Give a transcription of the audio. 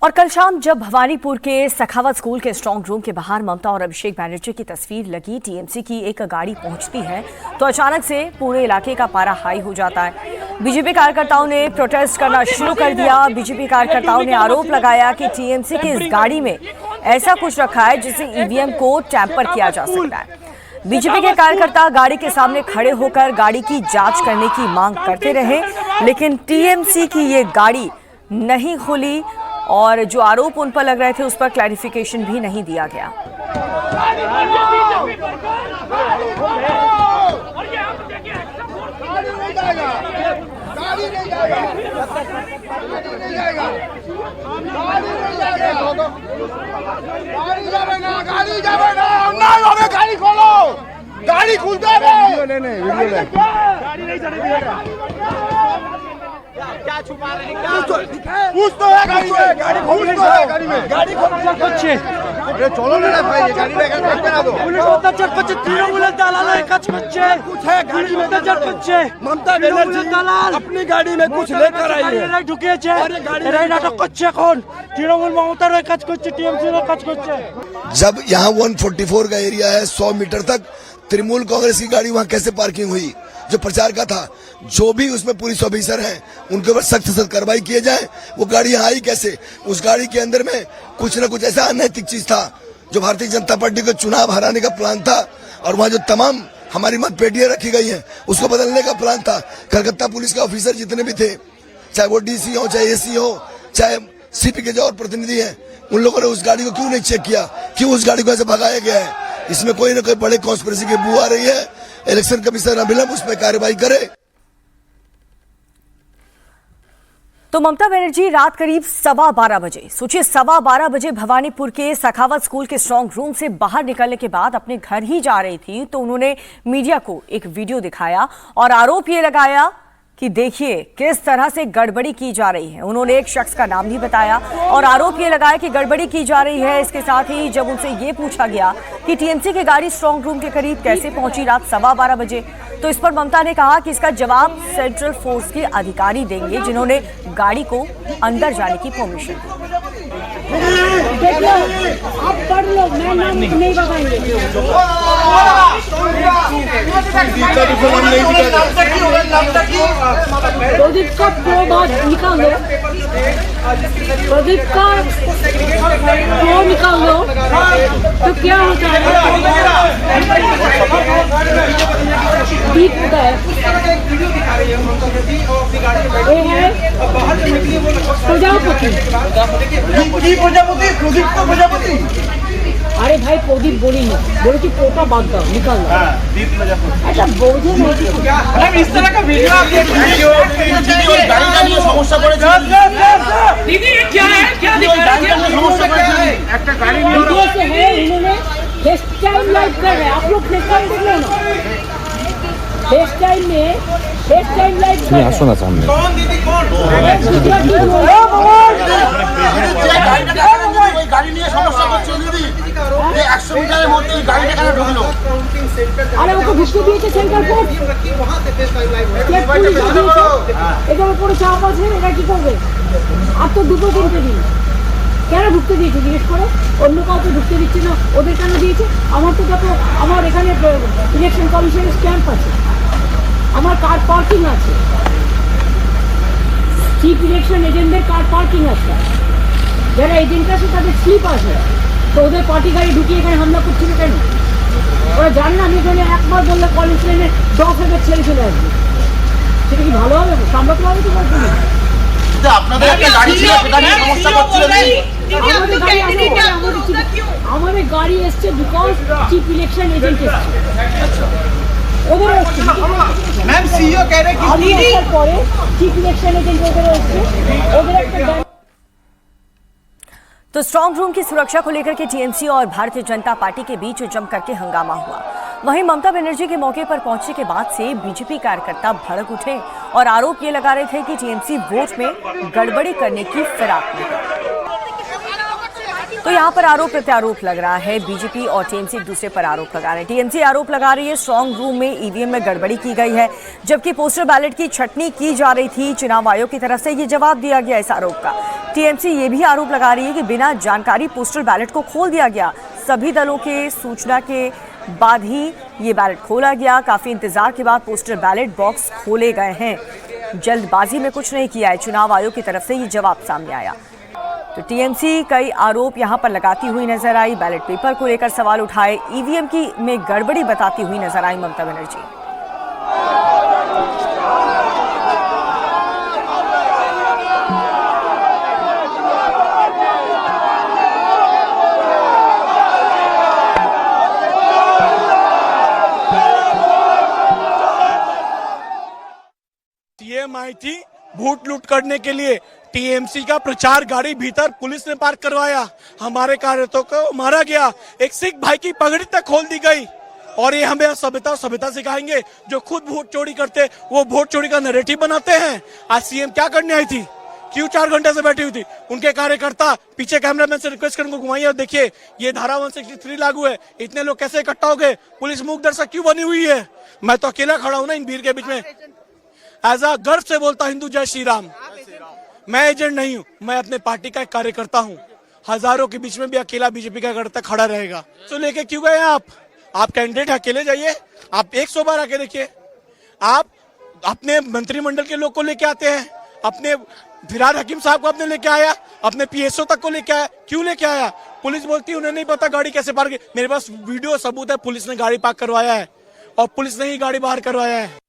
और कल शाम जब भवानीपुर के सखावत स्कूल के स्ट्रांग रूम के बाहर ममता और अभिषेक बैनर्जी की तस्वीर लगी टीएमसी की एक गाड़ी पहुंचती है तो अचानक से पूरे इलाके का पारा हाई हो जाता है। बीजेपी कार्यकर्ताओं ने प्रोटेस्ट करना शुरू कर दिया। बीजेपी कार्यकर्ताओं ने आरोप लगाया कि टीएमसी की इस गाड़ी में ऐसा कुछ रखा है जिससे ईवीएम को टैंपर किया जा सकता है। बीजेपी के कार्यकर्ता गाड़ी के सामने खड़े होकर गाड़ी की जांच करने की मांग करते रहे, लेकिन टीएमसी की ये गाड़ी नहीं खुली और जो आरोप उन पर लग रहे थे उस पर क्लैरिफिकेशन भी नहीं दिया गया। गाड़ी खोलो, गाड़ी खुलता है। क्या छुपा रहे हैं? कुछ तो है गाड़ी में, गाड़ी खोल गाड़ी में, गाड़ी खोल कुछ अरे चलो ना भाई, ये गाड़ी लेकर चेक करा दो। पुलिस होता चेक कुछ तृणमूल दलाल है, कुछ है गाड़ी में चेक कुछ ममता बनर्जी दलाल अपनी गाड़ी में कुछ लेकर आई है। ढुके छे अरे नाटक कुछ कौन तृणमूल ममता रे कुछ टीएमसी रे कुछ। जब यहाँ 144 का एरिया है, 100 मीटर तक तृणमूल कांग्रेस की गाड़ी वहाँ कैसे पार्किंग हुई? जो प्रचार का था, जो भी उसमें पुलिस ऑफिसर हैं उनके ऊपर सख्त से कार्रवाई किए जाए। वो गाड़ी यहाँ आई कैसे? उस गाड़ी के अंदर में कुछ न कुछ ऐसा अनैतिक चीज था जो भारतीय जनता पार्टी को चुनाव हराने का प्लान था, और वहाँ जो तमाम हमारी मतपेटियां रखी गई हैं उसको बदलने का प्लान था। कलकत्ता पुलिस के ऑफिसर जितने भी थे, चाहे वो डीसी हो, चाहे एसी हो, चाहे सीपी के जो और प्रतिनिधि हैं, उन लोगों ने उस गाड़ी को क्यों नहीं चेक किया? क्यों उस गाड़ी को ऐसे भगाया गया है? इसमें कोई न कोई बड़े कॉन्स्पिरेसी की बू आ रही है। इलेक्शन कमीशन अविलंब उस पर कार्रवाई करे। तो ममता बनर्जी रात करीब 12:15 बजे, सोचिए 12:15 बजे भवानीपुर के सखावत स्कूल के स्ट्रांग रूम से बाहर निकलने के बाद अपने घर ही जा रही थी तो उन्होंने मीडिया को एक वीडियो दिखाया और आरोप ये लगाया कि देखिए किस तरह से गड़बड़ी की जा रही है। उन्होंने एक शख्स का नाम भी बताया और आरोप ये लगाया कि गड़बड़ी की जा रही है। इसके साथ ही जब उनसे ये पूछा गया कि टीएमसी की गाड़ी स्ट्रांग रूम के करीब कैसे पहुंची रात 12:15 बजे, तो इस पर ममता ने कहा कि इसका जवाब सेंट्रल फोर्स के अधिकारी देंगे जिन्होंने गाड़ी को अंदर जाने की परमिशन दी। आप पढ़ लो, मैं नाम नहीं बताएंगे। प्रदीप का प्रो बात निकालो, प्रदीप का प्रो निकाल लो तो क्या होता है? दीप होता है, ये है प्रजापति। प्रजापति अरे भाई प्रदीप बोली ना, बोले कि पोता बात का निकाल लो। अच्छा बोझे नहीं इस तरह का वीडियो आप समस्या पड़े दीदी ये क्या है? क्या दिखा रहे हैं? একটা গাড়ি वीडियो से है, उन्होंने फेस टाइम लाइव कर रहे हैं। आप लोग फेस टाइम देख लो ना, फेस टाइम में फेस टाइम लाइव कर रहे हैं। सुना सामने कौन दीदी कौन গাড়ি নিয়ে সমস্যা করছে দিদি? এই 100 মিটারের মধ্যে গাড়িটা কেন ঢুকলো? আরে ওকে ঢুকতে দিয়েছে সেন্ট্রাল কোর্ট, এটার উপরে চাপ আছে, এটা কি করবে? আর তো দুটো তিনটে দিন কেন ঢুকতে দিয়েছে জিজ্ঞেস করো। অন্য কাউকে ঢুকতে দিচ্ছে না, ওদের কেন দিয়েছে? আমার তো দেখো, আমার এখানে ইলেকশন কমিশনের স্ট্যাম্প আছে, আমার কার পার্কিং আছে, চিফ ইলেকশন এজেন্টদের কার পার্কিং আছে, যারা এজেন্ট আছে তাদের স্লিপ আছে। তো ওদের পার্টি গাড়ি ঢুকিয়ে এখানে হামলা করছিল কেন? ওরা জান না আমি এখানে একবার বললে কলেজ ট্রেনে 10,000 ছেড়ে চলে আসবে, সেটা কি ভালো হবে? সামলাতে হবে তো বলতে হবে। আপনাদের একটা গাড়ি ছিল, সেটা নিয়ে সমস্যা করছিলেন। আমাদের গাড়ি এসছে বিকজ চিফ ইলেকশন এজেন্ট এসছে, ওদের এসছে। मैम सीईओ कह रहे कि दीदी পরে চিফ ইলেকশন এজেন্ট ওদের এসছে, ওদের একটা। तो स्ट्रांग रूम की सुरक्षा को लेकर के टीएमसी और भारतीय जनता पार्टी के बीच जमकर के हंगामा हुआ। वहीं ममता बनर्जी के मौके पर पहुंचने के बाद से बीजेपी कार्यकर्ता भड़क उठे और आरोप ये लगा रहे थे कि टीएमसी वोट में गड़बड़ी करने की फिराक में है। तो यहाँ पर आरोप प्रत्यारोप लग रहा है। बीजेपी और टीएमसी एक दूसरे पर आरोप लगा रहे हैं। टीएमसी आरोप लगा रही है स्ट्रांग रूम में ईवीएम में गड़बड़ी की गई है, जबकि पोस्टल बैलेट की छटनी की जा रही थी। चुनाव आयोग की तरफ से ये जवाब दिया गया इस आरोप का। टीएमसी ये भी आरोप लगा रही है कि बिना जानकारी पोस्टल बैलेट को खोल दिया गया। सभी दलों के सूचना के बाद ही ये बैलेट खोला गया। काफी इंतजार के बाद पोस्टल बैलेट बॉक्स खोले गए हैं। जल्दबाजी में कुछ नहीं किया है। चुनाव आयोग की तरफ से ये जवाब सामने आया। तो टीएमसी कई आरोप यहां पर लगाती हुई नजर आई। बैलेट पेपर को लेकर सवाल उठाए। ईवीएम की में गड़बड़ी बताती हुई नजर आई ममता बनर्जी। सीएम आई थी वोट लूट करने के लिए। टीएमसी का प्रचार गाड़ी भीतर पुलिस ने पार्क करवाया। हमारे कार्यकर्ताओं को मारा गया। एक सिख भाई की पगड़ी तक खोल दी गई। और ये हमें सभ्यता सिखाएंगे। जो खुद वोट चोरी करते वो वोट चोरी का नैरेटिव बनाते हैं। आज सीएम क्या करने आई थी? क्यों 4 घंटे से बैठी हुई थी? उनके कार्यकर्ता पीछे कैमरामैन से रिक्वेस्ट करके घुमाइए और देखिए ये धारा 163 लागू है। इतने लोग कैसे इकट्ठा हो गए? पुलिस मूक दर्शक क्यों बनी हुई है? मैं तो अकेला खड़ा हूं ना इन भीड़ के बीच में। एज आ गर्व से बोलता हिंदू जय श्री राम। मैं एजेंट नहीं हूं, मैं अपने पार्टी का एक कार्यकर्ता हूं। हजारों के बीच में भी अकेला बीजेपी का कार्यकर्ता खड़ा रहेगा। तो लेके क्यों गए आप कैंडिडेट अकेले जाइए। आप 100 बार आके देखिए। आप अपने मंत्रिमंडल के लोग को लेके आते हैं। अपने फिराद हकीम साहब को अपने लेके आया, अपने पीएसओ तक को लेके आया। क्यों लेके आया? पुलिस बोलती है उन्हें नहीं पता गाड़ी कैसे पार्क। मेरे पास वीडियो सबूत है, पुलिस ने गाड़ी पार्क करवाया है और पुलिस ने ही गाड़ी बाहर करवाया है।